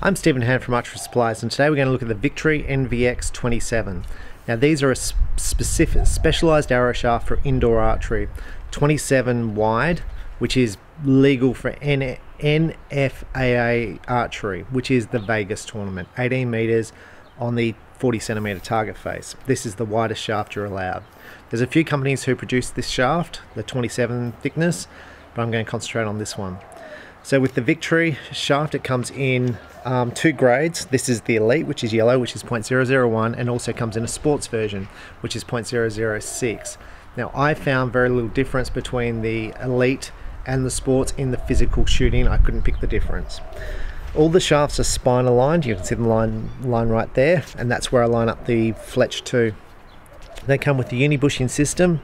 I'm Stephen Hand from Archery Supplies, and today we're going to look at the Victory NVX27. Now these are a specialised arrow shaft for indoor archery, 27 wide, which is legal for NFAA archery, which is the Vegas tournament, 18 metres on the 40cm target face. This is the widest shaft you're allowed. There's a few companies who produce this shaft, the 27 thickness, but I'm going to concentrate on this one. So with the Victory shaft, it comes in two grades. This is the Elite, which is yellow, which is 0.001, and also comes in a sports version, which is 0.006. Now I found very little difference between the Elite and the sports in the physical shooting. I couldn't pick the difference. All the shafts are spine aligned. You can see the line right there, and that's where I line up the Fletch 2. They come with the uni-bushing system,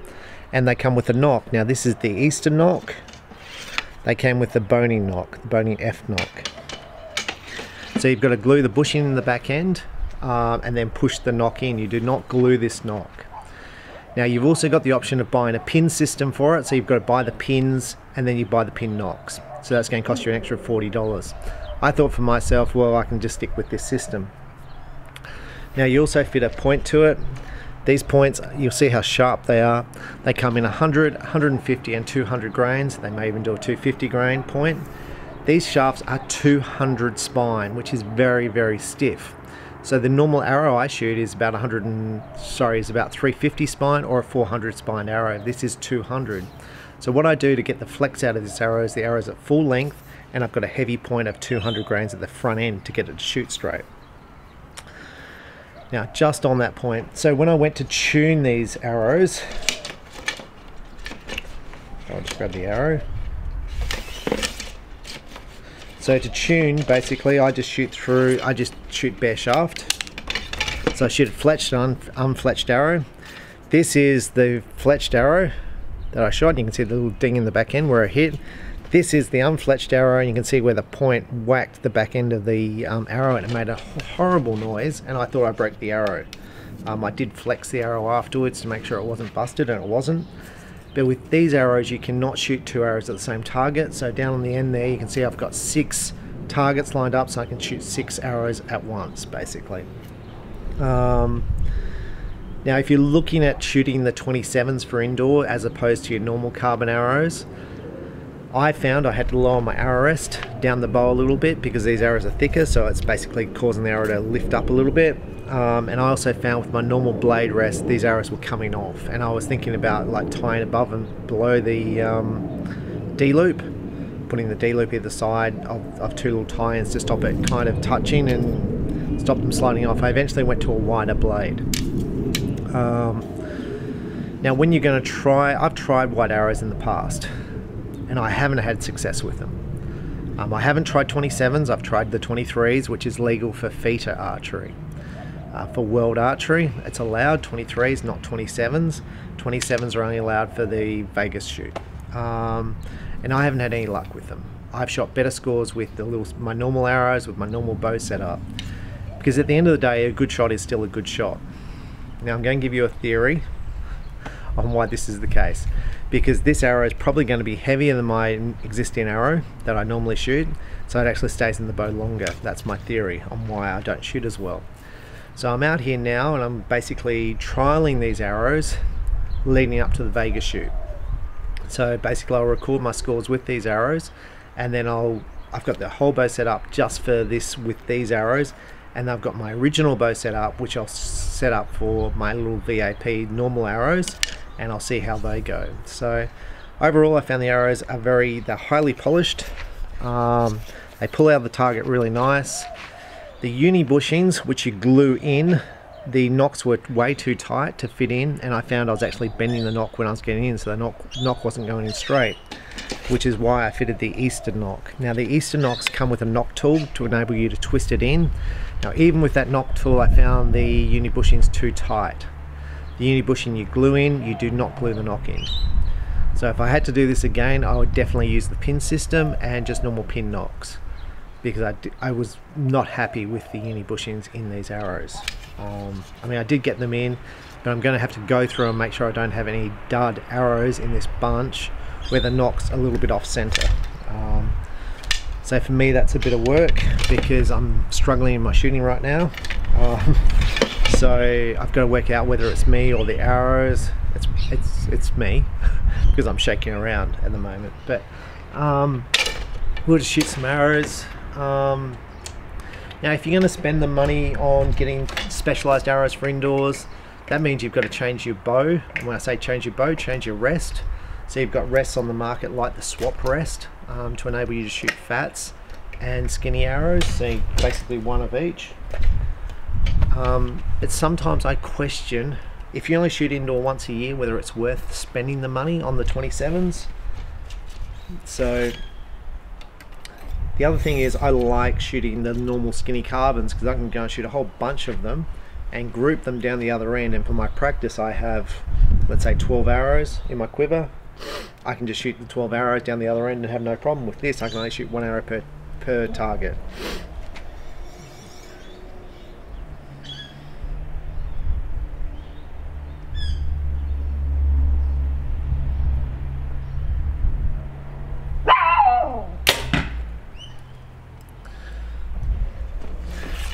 and they come with a knock. Now this is the Eastern knock. They came with the boning knock, the boning F knock. So you've got to glue the bushing in the back end and then push the knock in. You do not glue this knock. Now you've also got the option of buying a pin system for it. So you've got to buy the pins and then you buy the pin knocks. So that's going to cost you an extra $40. I thought for myself, well, I can just stick with this system. Now you also fit a point to it. These points, you'll see how sharp they are. They come in 100, 150 and 200 grains. They may even do a 250 grain point. These shafts are 200 spine, which is very, very stiff. So the normal arrow I shoot is about 350 spine or a 400 spine arrow. This is 200. So what I do to get the flex out of this arrow is the arrow's at full length, and I've got a heavy point of 200 grains at the front end to get it to shoot straight. Now just on that point, so when I went to tune these arrows, I'll just grab the arrow. So to tune, basically I just shoot bare shaft. So I shoot a fletched and unfletched arrow. This is the fletched arrow that I shot. You can see the little ding in the back end where I hit. This is the unfletched arrow, and you can see where the point whacked the back end of the arrow, and it made a horrible noise, and I thought I broke the arrow. I did flex the arrow afterwards to make sure it wasn't busted, and it wasn't. But with these arrows, you cannot shoot two arrows at the same target. So down on the end there, you can see I've got 6 targets lined up, so I can shoot 6 arrows at once, basically. Now, if you're looking at shooting the 27s for indoor as opposed to your normal carbon arrows, I found I had to lower my arrow rest down the bow a little bit because these arrows are thicker, so it's basically causing the arrow to lift up a little bit. And I also found with my normal blade rest, these arrows were coming off, and I was thinking about like tying above and below the D-loop, putting the D-loop either side of 2 little tie-ins to stop it kind of touching and stop them sliding off. I eventually went to a wider blade. Now when you're going to try, I've tried wide arrows in the past, and I haven't had success with them. I haven't tried 27s, I've tried the 23s, which is legal for FITA archery. For world archery, it's allowed 23s, not 27s. 27s are only allowed for the Vegas shoot. And I haven't had any luck with them. I've shot better scores with my normal arrows, with my normal bow setup. Because at the end of the day, a good shot is still a good shot. Now I'm going to give you a theory on why this is the case, because this arrow is probably going to be heavier than my existing arrow that I normally shoot, so it actually stays in the bow longer. That's my theory on why I don't shoot as well. So I'm out here now and I'm basically trialing these arrows leading up to the Vegas shoot. So basically I'll record my scores with these arrows, and then I've got the whole bow set up just for this with these arrows, and I've got my original bow set up, which I'll set up for my little VAP normal arrows, and I'll see how they go. So overall I found the arrows are they're highly polished. They pull out of the target really nice. The uni bushings, which you glue in, the knocks were way too tight to fit in, and I found I was actually bending the knock when I was getting in, so the knock wasn't going in straight, which is why I fitted the Eastern knock. Now the Eastern knocks come with a knock tool to enable you to twist it in. Now even with that knock tool, I found the uni bushings too tight. The uni bushing you glue in, you do not glue the knock in. So if I had to do this again, I would definitely use the pin system and just normal pin knocks, because I was not happy with the uni bushings in these arrows. I mean, I did get them in, but I'm going to have to go through and make sure I don't have any dud arrows in this bunch where the knock's a little bit off center. So for me that's a bit of work because I'm struggling in my shooting right now. So I've got to work out whether it's me or the arrows. It's me because I'm shaking around at the moment. But we'll just shoot some arrows. Now if you're going to spend the money on getting specialized arrows for indoors, that means you've got to change your bow. And when I say change your bow, change your rest. So you've got rests on the market like the swap rest to enable you to shoot fats and skinny arrows, so basically one of each. But sometimes I question, if you only shoot indoor once a year, whether it's worth spending the money on the 27s. So the other thing is I like shooting the normal skinny carbons because I can go and shoot a whole bunch of them and group them down the other end. And for my practice I have, let's say 12 arrows in my quiver. I can just shoot the 12 arrows down the other end and have no problem. With this I can only shoot 1 arrow per target.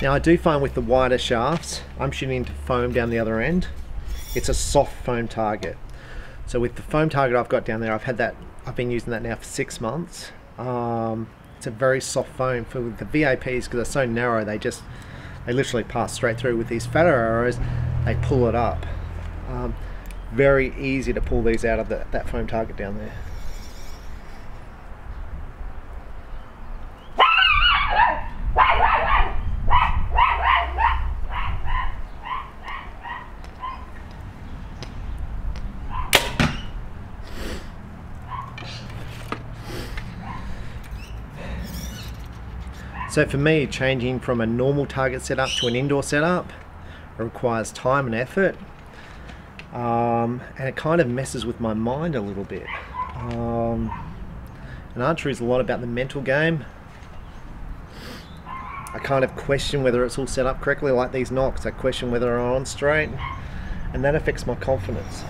Now I do find with the wider shafts, I'm shooting into foam down the other end. It's a soft foam target. So with the foam target I've got down there, I've been using that now for 6 months. It's a very soft foam. For the VAPs, because they're so narrow, they literally pass straight through. With these fatter arrows, they pull it up. Very easy to pull these out of that foam target down there. So for me, changing from a normal target setup to an indoor setup requires time and effort, and it kind of messes with my mind a little bit. And archery is a lot about the mental game. I kind of question whether it's all set up correctly, like these knocks. I question whether they're on straight, and that affects my confidence.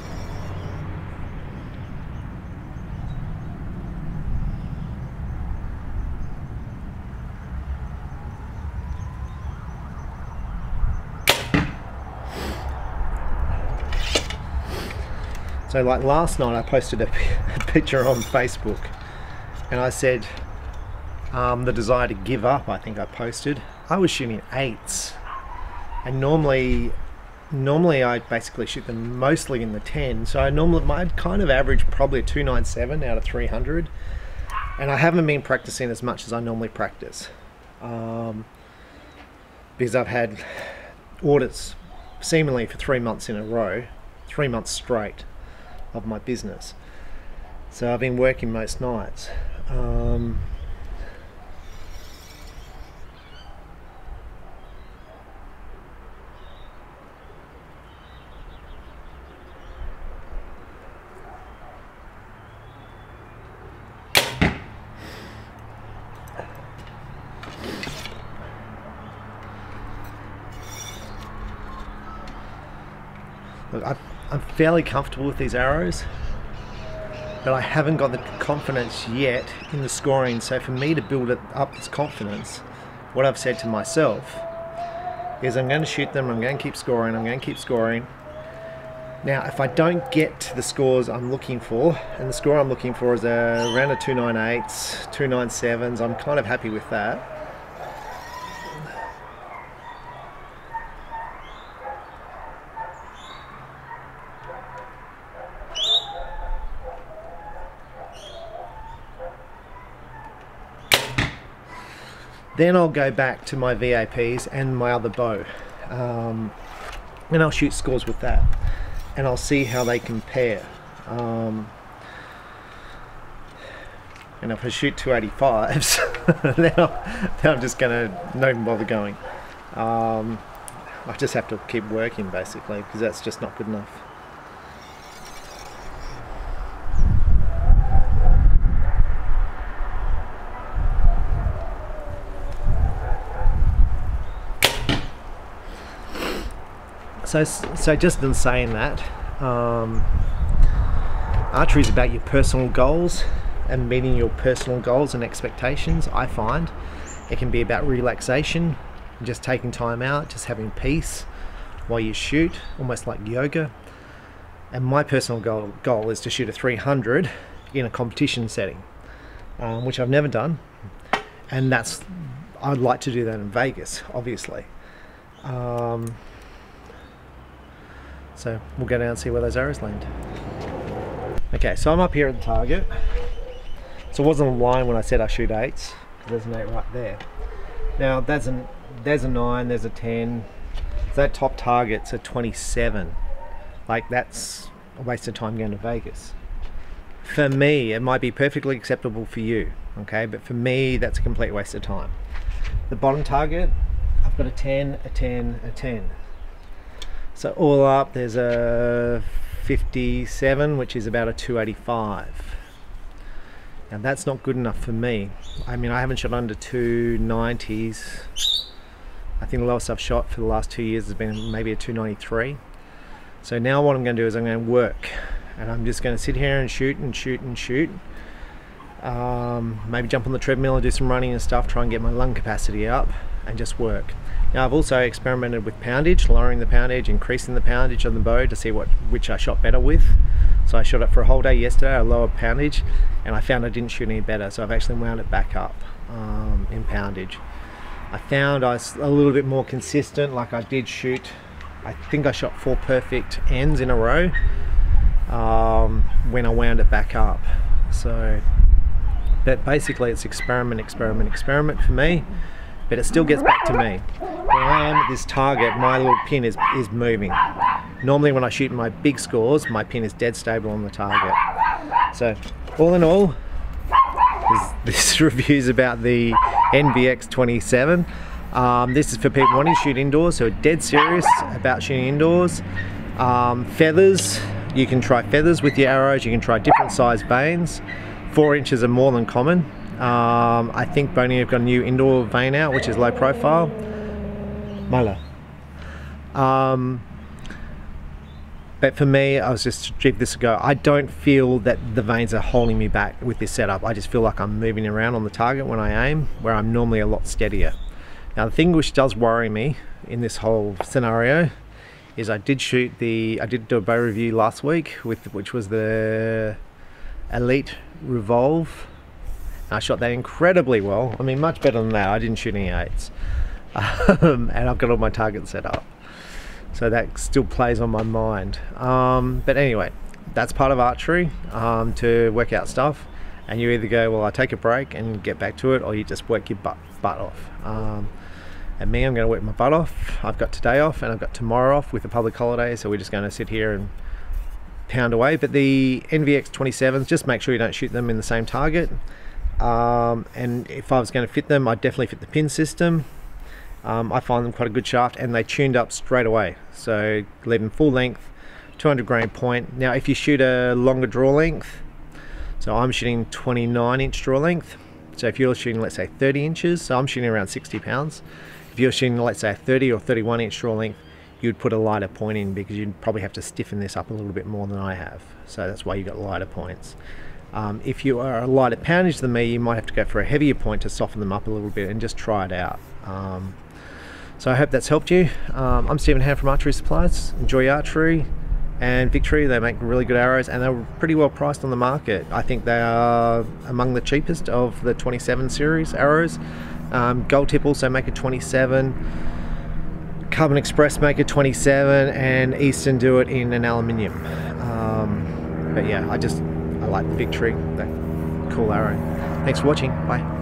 So like last night I posted a picture on Facebook and I said the desire to give up, I think I posted. I was shooting 8s, and normally I basically shoot them mostly in the 10, so I'd kind of average probably a 297 out of 300, and I haven't been practicing as much as I normally practice because I've had audits seemingly for 3 months in a row, 3 months straight of my business. So I've been working most nights. Look, I'm fairly comfortable with these arrows, but I haven't got the confidence yet in the scoring. So for me to build up this confidence, what I've said to myself is I'm going to shoot them, I'm going to keep scoring, I'm going to keep scoring. Now if I don't get to the scores I'm looking for, and the score I'm looking for is around a 298s, 297s, I'm kind of happy with that. Then I'll go back to my VAPs and my other bow, and I'll shoot scores with that, and I'll see how they compare. And if I shoot 285s, then I'm just gonna not even bother going. I just have to keep working basically, because that's just not good enough. So just in saying that, archery is about your personal goals, and meeting your personal goals and expectations, I find it can be about relaxation, just taking time out, just having peace while you shoot, almost like yoga. And my personal goal is to shoot a 300 in a competition setting, which I've never done, and I'd like to do that in Vegas, obviously. So we'll go down and see where those arrows land. Okay, so I'm up here at the target. So it wasn't a line when I said I shoot 8s. There's an 8 right there. Now there's a 9, there's a 10. That top target's a 27. Like, that's a waste of time going to Vegas. For me, it might be perfectly acceptable for you, okay? But for me, that's a complete waste of time. The bottom target, I've got a 10, a 10, a 10. So all up, there's a 57, which is about a 285. Now that's not good enough for me. I mean, I haven't shot under 290s. I think the lowest I've shot for the last 2 years has been maybe a 293. So now what I'm going to do is I'm going to work, and I'm just going to sit here and shoot and shoot and shoot. Maybe jump on the treadmill and do some running and stuff, try and get my lung capacity up and just work. Now I've also experimented with poundage, lowering the poundage, increasing the poundage on the bow to see which I shot better with. So I shot it for a whole day yesterday, I lowered poundage, and I found I didn't shoot any better, so I've actually wound it back up in poundage. I found I was a little bit more consistent, like I did shoot, I think I shot 4 perfect ends in a row when I wound it back up. So, but basically it's experiment, experiment, experiment for me, but it still gets back to me. When I am at this target, my little pin is moving. Normally when I shoot my big scores, my pin is dead stable on the target. So all in all, this review's about the NVX27. This is for people wanting to shoot indoors, who are dead serious about shooting indoors. Feathers, you can try feathers with your arrows, you can try different size vanes. 4 inches are more than common. I think Boney have got a new indoor vane out, which is low profile. Mala. But for me, I was just to give this a go. I don't feel that the vanes are holding me back with this setup. I just feel like I'm moving around on the target when I aim, where I'm normally a lot steadier. Now the thing which does worry me in this whole scenario is I did do a bow review last week, which was the Elite Revolve. I shot that incredibly well. I mean, much better than that. I didn't shoot any 8s. And I've got all my targets set up. So that still plays on my mind. But anyway, that's part of archery, to work out stuff. And you either go, well, I take a break and get back to it, or you just work your butt off. And me, I'm going to work my butt off. I've got today off and I've got tomorrow off with a public holiday, so we're just going to sit here and pound away. But the NVX27s, just make sure you don't shoot them in the same target. And if I was going to fit them, I'd definitely fit the pin system. I find them quite a good shaft, and they tuned up straight away. So leave them full length, 200 grain point. Now if you shoot a longer draw length, so I'm shooting 29-inch draw length. So if you're shooting, let's say 30 inches, so I'm shooting around 60 pounds. If you're shooting, let's say a 30 or 31-inch draw length, you'd put a lighter point in, because you'd probably have to stiffen this up a little bit more than I have. So that's why you got lighter points. If you are a lighter poundage than me, you might have to go for a heavier point to soften them up a little bit and just try it out. So I hope that's helped you. I'm Stephen Hand from Archery Supplies. Enjoy archery and victory. They make really good arrows, and they're pretty well priced on the market. I think they are among the cheapest of the 27 series arrows. Gold Tip also make a 27. Carbon Express make a 27, and Eastern do it in an aluminium. But yeah, I like the victory, that cool arrow. Thanks for watching. Bye.